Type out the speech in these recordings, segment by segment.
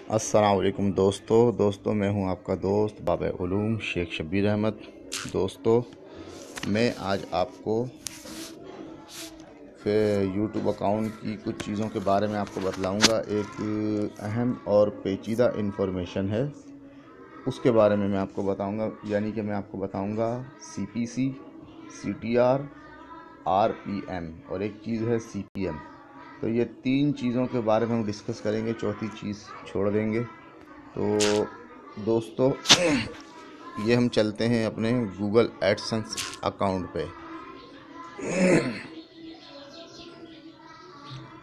अस्सलाम वालेकुम दोस्तों मैं हूं आपका दोस्त बाबा उलूम शेख शब्बीर अहमद। दोस्तों मैं आज आपको फिर यूट्यूब अकाउंट की कुछ चीज़ों के बारे में आपको बतलाऊंगा। एक अहम और पेचीदा इन्फॉर्मेशन है, उसके बारे में मैं आपको बताऊंगा। यानी कि मैं आपको बताऊंगा CPC, CTR, RPM और एक चीज़ है CPM। तो ये तीन चीज़ों के बारे में हम डिस्कस करेंगे, चौथी चीज़ छोड़ देंगे। तो दोस्तों ये हम चलते हैं अपने गूगल एडसेंस अकाउंट पे।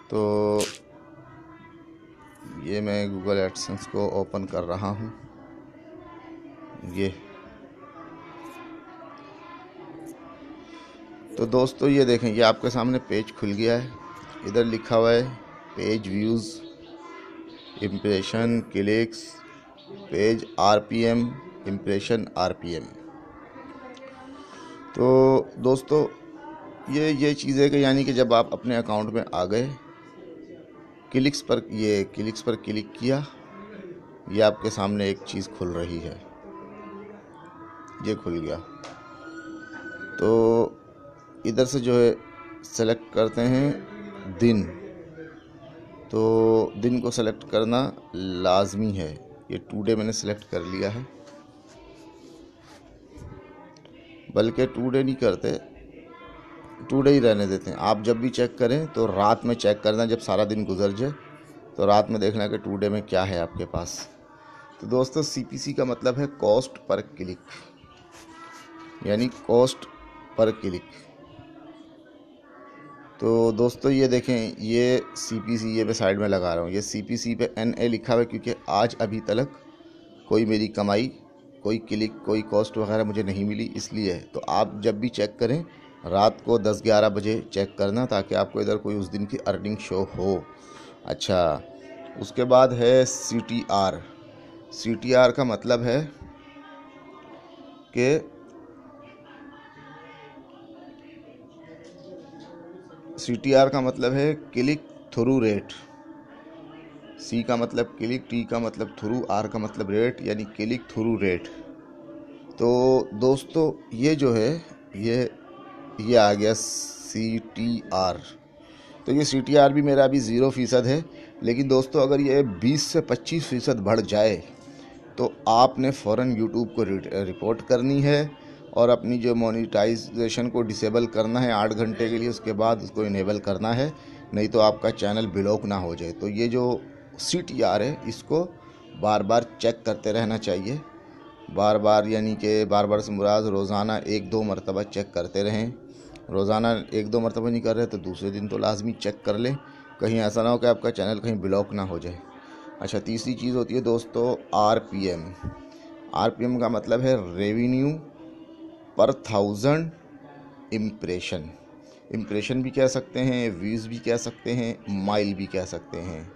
तो ये मैं गूगल एडसेंस को ओपन कर रहा हूँ। ये तो दोस्तों ये देखें, ये आपके सामने पेज खुल गया है। इधर लिखा हुआ है page views, impression, clicks, page RPM, impression RPM। तो दोस्तों ये चीज़ है कि यानी कि जब आप अपने अकाउंट में आ गए, क्लिक्स पर क्लिक किया, ये आपके सामने एक चीज़ खुल रही है। ये खुल गया तो इधर से जो है सेलेक्ट करते हैं दिन। तो दिन को सेलेक्ट करना लाजमी है। ये टुडे मैंने सेलेक्ट कर लिया है, बल्कि टुडे नहीं करते, टुडे ही रहने देते हैं। आप जब भी चेक करें तो रात में चेक करना, जब सारा दिन गुजर जाए तो रात में देखना कि टुडे में क्या है आपके पास। तो दोस्तों CPC का मतलब है कॉस्ट पर क्लिक, यानी कॉस्ट पर क्लिक। तो दोस्तों ये देखें, ये CPC ये मैं साइड में लगा रहा हूँ। ये CPC पे NA लिखा हुआ है, क्योंकि आज अभी तक कोई मेरी कमाई, कोई क्लिक, कोई कॉस्ट वगैरह मुझे नहीं मिली, इसलिए है। तो आप जब भी चेक करें रात को 10-11 बजे चेक करना, ताकि आपको इधर कोई उस दिन की अर्निंग शो हो। अच्छा, उसके बाद है CTR। CTR का मतलब है कि CTR का मतलब है क्लिक थ्रू रेट। C का मतलब क्लिक, T का मतलब थ्रू, R का मतलब रेट, यानी क्लिक थ्रू रेट। तो दोस्तों ये जो है ये आ गया CTR। तो ये CTR भी मेरा अभी 0% है। लेकिन दोस्तों अगर ये 20 से 25% बढ़ जाए तो आपने फ़ौरन यूट्यूब को रिपोर्ट करनी है और अपनी जो मोनेटाइजेशन को डिसेबल करना है 8 घंटे के लिए, उसके बाद उसको इनेबल करना है, नहीं तो आपका चैनल ब्लॉक ना हो जाए। तो ये जो CTR है इसको बार बार चेक करते रहना चाहिए। बार बार यानी कि बार बार से मुराद रोज़ाना 1-2 मरतबा चेक करते रहें। रोज़ाना 1-2 मरतबा नहीं कर रहे तो दूसरे दिन तो लाजमी चेक कर लें, कहीं ऐसा ना हो कि आपका चैनल कहीं ब्लॉक ना हो जाए। अच्छा, तीसरी चीज़ होती है दोस्तों RPM। RPM का मतलब है रेवेन्यू पर 1000 इम्प्रेशन। इम्प्रेशन भी कह सकते हैं, व्यूज़ भी कह सकते हैं, माइल भी कह सकते हैं।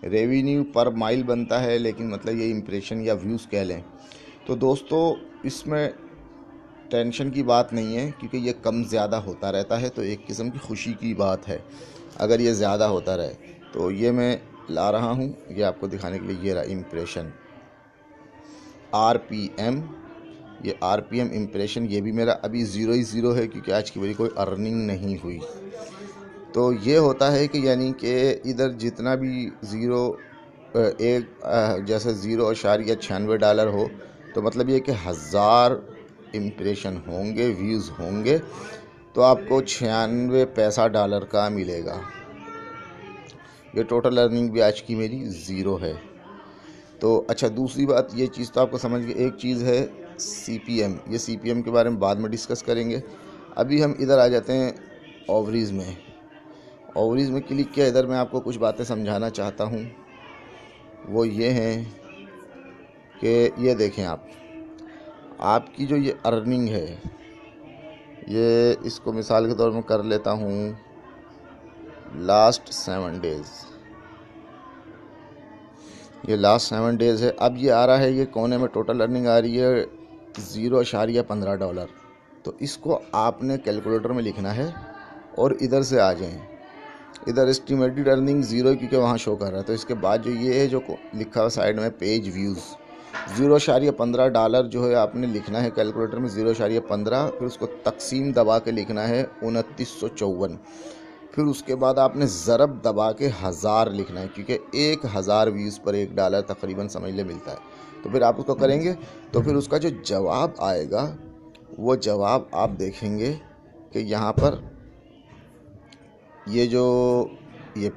रेवेन्यू पर माइल बनता है, लेकिन मतलब ये इम्प्रेशन या व्यूज़ कह लें। तो दोस्तों इसमें टेंशन की बात नहीं है, क्योंकि ये कम ज़्यादा होता रहता है, तो एक किस्म की खुशी की बात है अगर ये ज़्यादा होता रहे। तो ये मैं ला रहा हूँ ये आपको दिखाने के लिए। ये रहा इम्प्रेशन RPM। ये RPM इम्प्रेशन, ये भी मेरा अभी 0 ही 0 है, क्योंकि आज की मेरी कोई अर्निंग नहीं हुई। तो ये होता है कि यानी कि इधर जितना भी जैसे $0.96 हो, तो मतलब ये कि 1000 इम्प्रेशन होंगे, व्यूज़ होंगे, तो आपको $96 का मिलेगा। ये टोटल अर्निंग भी आज की मेरी 0 है। तो अच्छा, दूसरी बात, ये चीज़ तो आपको समझ गए। एक चीज़ है CPM। ये CPM के बारे में बाद में डिस्कस करेंगे। अभी हम इधर आ जाते हैं ओवरीज़ में। ओवरीज़ में क्लिक किया, इधर मैं आपको कुछ बातें समझाना चाहता हूँ। वो ये हैं कि ये देखें, आपकी जो ये अर्निंग है, ये इसको मिसाल के तौर पर कर लेता हूँ लास्ट 7 डेज़। ये लास्ट 7 डेज़ है। अब ये आ रहा है, ये कोने में टोटल अर्निंग आ रही है $0.15। तो इसको आपने कैलकुलेटर में लिखना है और इधर से आ जाएं। इधर एस्टिमेटेड अर्निंग ज़ीरो क्योंकि वहाँ शो कर रहा है। तो इसके बाद जो ये है जो लिखा हुआ साइड में पेज व्यूज़, $0.15 जो है आपने लिखना है कैलकुलेटर में, 0.15, फिर उसको तकसीम दबा के लिखना है 2954। फिर उसके बाद आपने ज़रब दबा के 1000 लिखना है क्योंकि 1000 व्यूज़ पर $1 तकरीबन समझ ले मिलता है। तो फिर आप उसको करेंगे तो फिर उसका जो जवाब आएगा वो जवाब आप देखेंगे कि यहाँ पर ये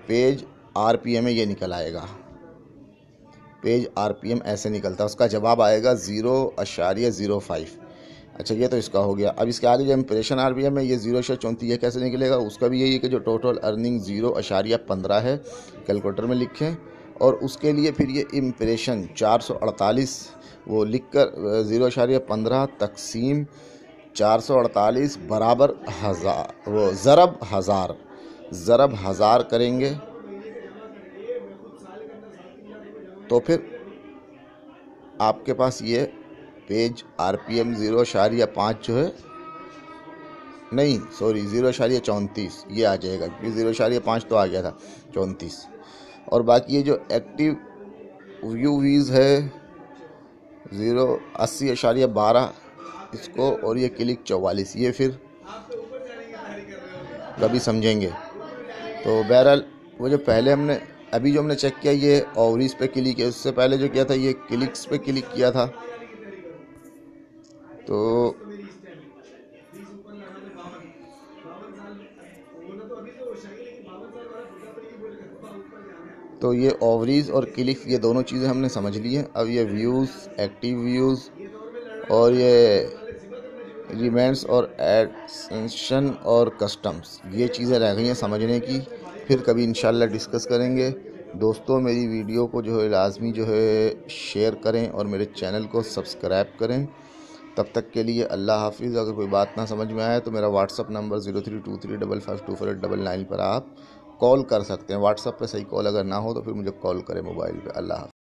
पेज आरपीएम है, ये निकल आएगा। पेज आरपीएम ऐसे निकलता है, उसका जवाब आएगा 0.05। अच्छा, ये तो इसका हो गया। अब इसके आगे जो इम्प्रेशन आरपीएम है ये 0.34, ये कैसे निकलेगा? उसका भी यही है कि जो टोटल अर्निंग 0.15 है कैलकुलेटर में लिखें, और उसके लिए फिर ये इम्प्रेशन 448 वो लिख कर 0.15 तकसीम 448 बराबर 1000, वो ज़रब 1000 करेंगे तो फिर आपके पास ये पेज आरपीएम 0.5 जो है, नहीं सॉरी 0.34 ये आ जाएगा क्योंकि 0.5 तो आ गया था 34। और बाकी ये जो एक्टिव व्यू व्यूज़ है 80.12 इसको, और ये क्लिक 44, ये फिर कभी समझेंगे। तो बहरहाल वो जो पहले अभी जो हमने चेक किया ये ओवरीज पे क्लिक है, उससे पहले जो किया था ये क्लिक्स पे क्लिक किया था। तो ये ओवरीज और क्लिक्स ये दोनों चीज़ें हमने समझ ली हैं। अब ये व्यूज़, एक्टिव व्यूज़ और ये रिमेंस और एडसेंशन और कस्टम्स, ये चीज़ें रह गई हैं समझने की, फिर कभी इंशाल्लाह डिस्कस करेंगे। दोस्तों मेरी वीडियो को जो है लाजमी जो है शेयर करें और मेरे चैनल को सब्सक्राइब करें। तब तक के लिए अल्लाह हाफिज़। अगर कोई बात ना समझ में आए तो मेरा व्हाट्सअप नंबर 0323552489 पर आप कॉल कर सकते हैं। व्हाट्सअप पे सही कॉल अगर ना हो तो फिर मुझे कॉल करें मोबाइल पे। अल्लाह हाफिज़।